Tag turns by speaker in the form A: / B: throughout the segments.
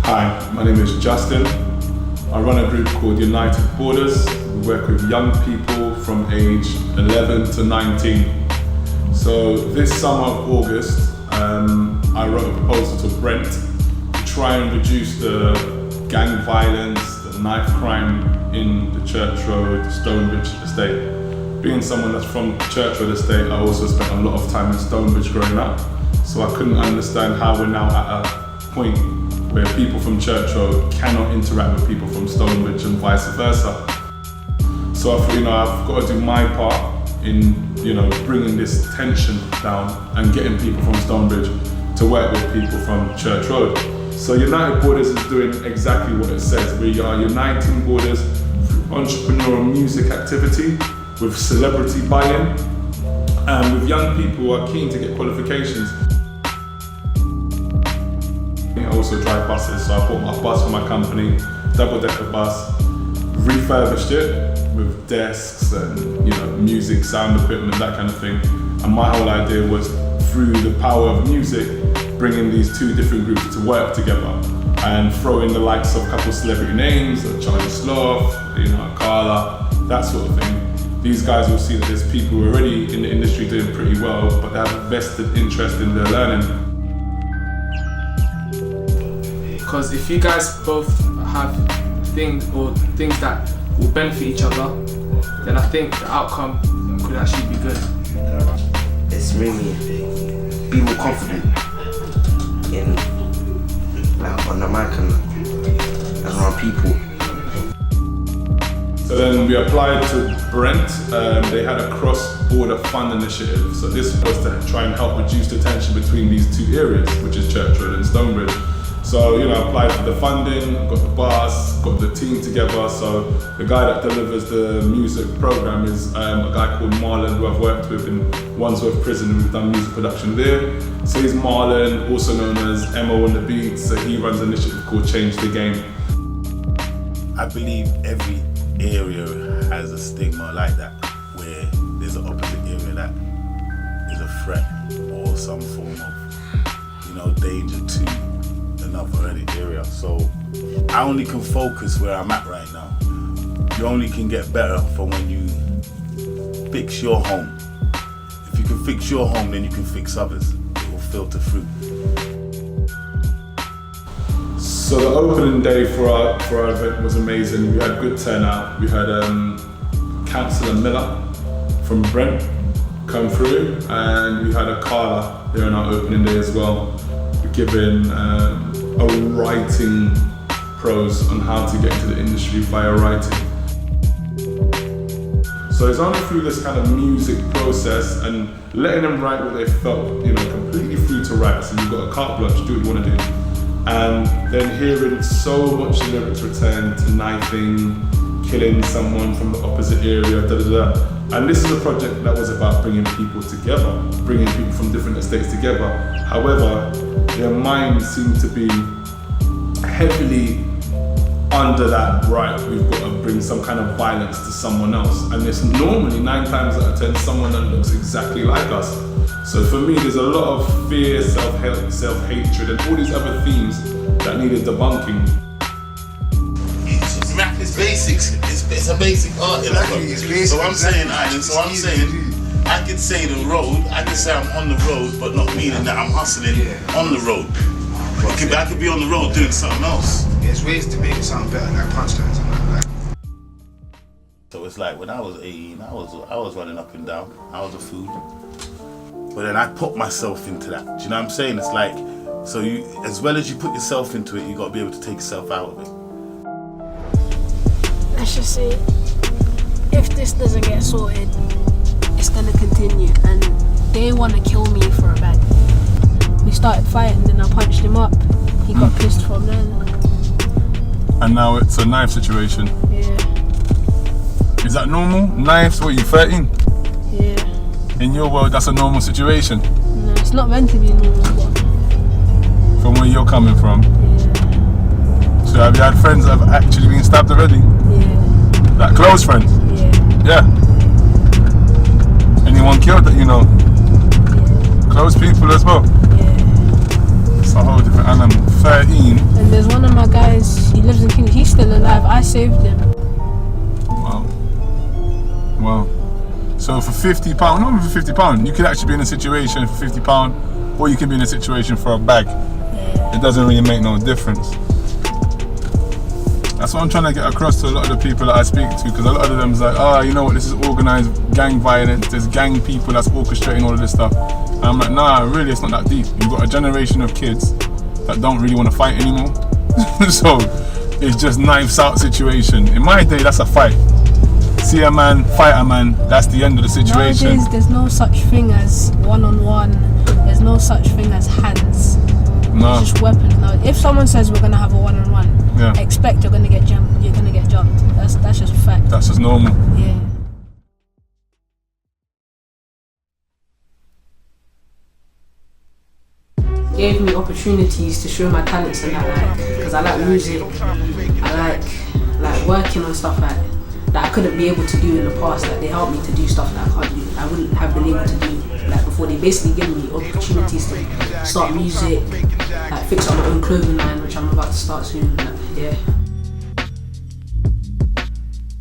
A: Hi, my name is Justin. I run a group called United Borders. We work with young people from age 11 to 19. So this summer of August, I wrote a proposal to Brent to try and reduce the gang violence, the knife crime in the Church Road, Stonebridge estate. Being someone that's from Church Road estate, I also spent a lot of time in Stonebridge growing up. So I couldn't understand how we're now at a point where people from Church Road cannot interact with people from Stonebridge and vice versa. So I thought, I've got to do my part in, bringing this tension down and getting people from Stonebridge to work with people from Church Road. So United Borders is doing exactly what it says. We are uniting borders through entrepreneurial music activity with celebrity buy-in and with young people who are keen to get qualifications. I also drive buses, so I bought my bus for my company, double-decker bus, refurbished it with desks and music, sound equipment, that kind of thing. And my whole idea was through the power of music, bringing these two different groups to work together and throw in the likes of a couple of celebrity names, like Charlie Sloth, Carla, that sort of thing. These guys will see that there's people who are already in the industry doing pretty well, but they have a vested interest in their learning.
B: Because if you guys both have things that will benefit each other, then I think the outcome could actually be good.
C: It's really be more confident in on the mic and around people.
A: So then we applied to Brent. They had a cross-border fund initiative. So this was to try and help reduce the tension between these two areas, which is Church Road and Stonebridge. So, I applied for the funding, got the bus, got the team together. So the guy that delivers the music program is a guy called Marlon, who I've worked with in Wandsworth Prison. We've done music production there. So he's Marlon, also known as Mo on the Beats. So he runs an initiative called Change the Game.
D: I believe every area has a stigma like that, where there's an opposite area that is a threat or some form of, danger to another area. So I only can focus where I'm at right now. You only can get better from when you fix your home. If you can fix your home, then you can fix others. It will filter through.
A: So the opening day for our event was amazing. We had good turnout. We had Councillor Miller from Brent come through, and we had a Carla there on our opening day as well. We're giving a writing pros on how to get into the industry via writing. So it's only through this kind of music process and letting them write what they felt, completely free to write. So you've got a carte blanche, do what you want to do. And then hearing so much lyrics return to knifing, killing someone from the opposite area, And this is a project that was about bringing people together, bringing people from different estates together. However, their minds seem to be heavily under that, right, we've got to bring some kind of violence to someone else. And it's normally 9 times out of 10 someone that looks exactly like us. So for me, there's a lot of fear, self-hatred, and all these other themes that needed debunking.
D: Rap is basics. It's a basic art. So I'm saying, I could say the road. I could say I'm on the road, but not meaning that I'm hustling on the road. I could be on the road doing something else.
E: There's ways to make it sound better, like punchlines and like that.
D: So it's like when I was 18, I was running up and down. I was a food. But then I put myself into that. Do you know what I'm saying? It's like, so you, as well as you put yourself into it, you got to be able to take yourself out of it.
F: Let's just say, if this doesn't get sorted, it's gonna continue, and they want to kill me for a bag. We started fighting, then I punched him up. He got pissed from then.
A: And now it's a knife situation.
F: Yeah.
A: Is that normal? Knives, what are you, 13?
F: Yeah.
A: In your world, that's a normal situation?
F: No, it's not meant to be normal, but...
A: From where you're coming from?
F: Yeah.
A: So have you had friends that have actually been stabbed already?
F: Yeah.
A: Like close friends?
F: Yeah.
A: Yeah. Anyone killed that you know?
F: Yeah.
A: Close people as well?
F: Yeah.
A: It's a whole different animal. 13.
F: And there's one of my lives in Kings. He's still alive. I saved him.
A: Wow. So for £50, not even for £50, you could actually be in a situation for £50, or you can be in a situation for a bag.
F: Yeah.
A: It doesn't really make no difference. That's what I'm trying to get across to a lot of the people that I speak to, because a lot of them's like, you know what, this is organised gang violence, there's gang people that's orchestrating all of this stuff. And I'm like, nah, really, it's not that deep. You've got a generation of kids that don't really want to fight anymore. So it's just knives out situation. In my day, that's a fight. See a man, fight a man, that's the end of the situation.
F: Nowadays, there's no such thing as one-on-one. There's no such thing as hands.
A: No.
F: It's just weapons now. If someone says we're gonna have a one-on-one, expect you're gonna get jumped. You're gonna get jumped. That's just a fact.
A: That's just normal.
F: Yeah. Gave me opportunities to show my talents and that, because I like music. I like working on stuff that I couldn't be able to do in the past. Like, they helped me to do stuff that I can't do. I wouldn't have been able to do like before. They basically gave me opportunities to start music, like fix up my own clothing line, which I'm about to start soon. Yeah.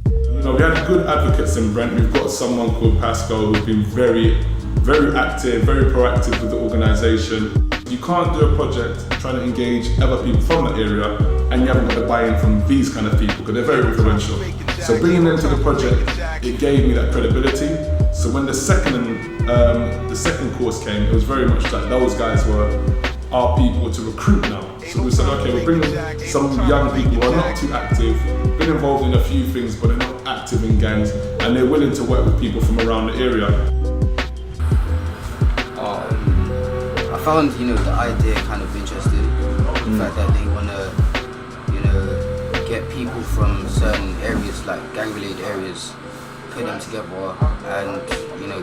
A: You know, we had good advocates in Brent. We've got someone called Pascal who's been very, very active, very proactive with the organisation. You can't do a project trying to engage other people from the area and you haven't got the buy-in from these kind of people, because they're very influential. So bringing them to the project, it gave me that credibility. So when the second course came, it was very much like those guys were our people to recruit now. So we said, okay, we're bringing some young people who are not too active, been involved in a few things, but they're not active in gangs, and they're willing to work with people from around the area.
C: I found, the idea kind of interesting. The fact that they want to, get people from certain areas, like gang-related areas, put them together and,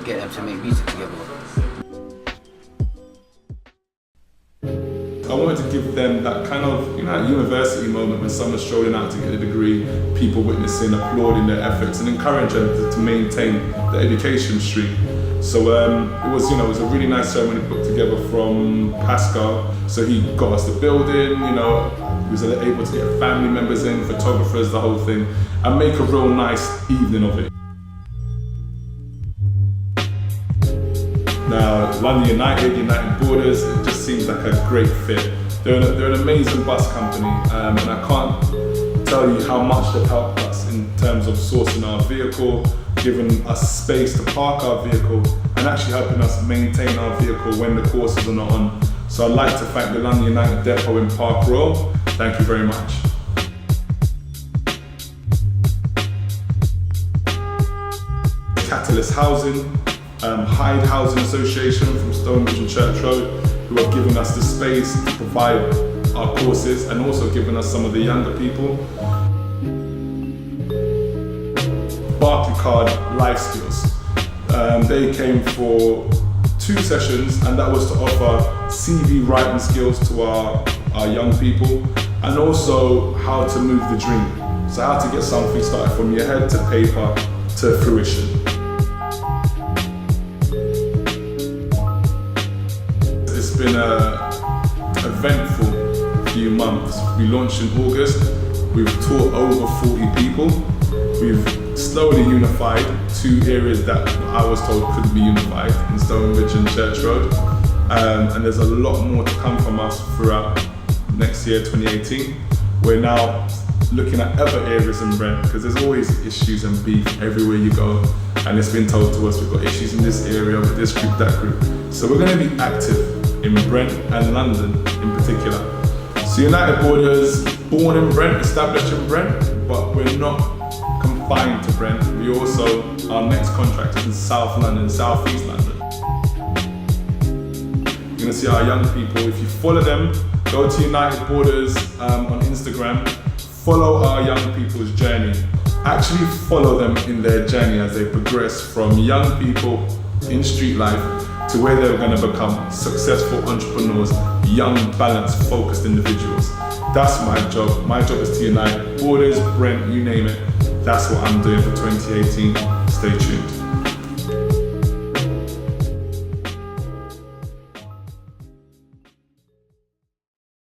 C: get them to make music together.
A: I wanted to give them that kind of, that university moment when someone's strolling out to get a degree, people witnessing, applauding their efforts, and encourage them to maintain the education stream. So it was a really nice ceremony put together from Pascal. So he got us the building, he was able to get family members in, photographers, the whole thing, and make a real nice evening of it. Now, London United Borders, it just seems like a great fit. They're an amazing bus company, and I can't tell you how much they've helped us in terms of sourcing our vehicle, giving us space to park our vehicle, and actually helping us maintain our vehicle when the courses are not on. So I'd like to thank the London United Depot in Park Royal. Thank you very much. Catalyst Housing, Hyde Housing Association from Stonebridge and Church Road, who have given us the space to provide our courses and also given us some of the younger people. Barclaycard Life Skills. They came for 2 sessions, and that was to offer CV writing skills to our young people, and also how to move the dream. So how to get something started from your head to paper to fruition. It's been an eventful few months. We launched in August. We've taught over 40 people. We've slowly unified 2 areas that I was told couldn't be unified, in Stonebridge and Church Road. And there's a lot more to come from us throughout next year, 2018. We're now looking at other areas in Brent, because there's always issues and beef everywhere you go. And it's been told to us, we've got issues in this area with this group, that group. So we're going to be active in Brent and London in particular. So United Borders, born in Brent, established in Brent, but we're not confined to Brent. We also, our next contract is in South London, South East London. You're gonna see our young people. If you follow them, go to United Borders on Instagram, follow our young people's journey. Actually follow them in their journey as they progress from young people in street life to where they're gonna become successful entrepreneurs, young, balanced, focused individuals. That's my job. My job is to unite Borders, Brent, you name it. That's what I'm doing for 2018. Stay tuned.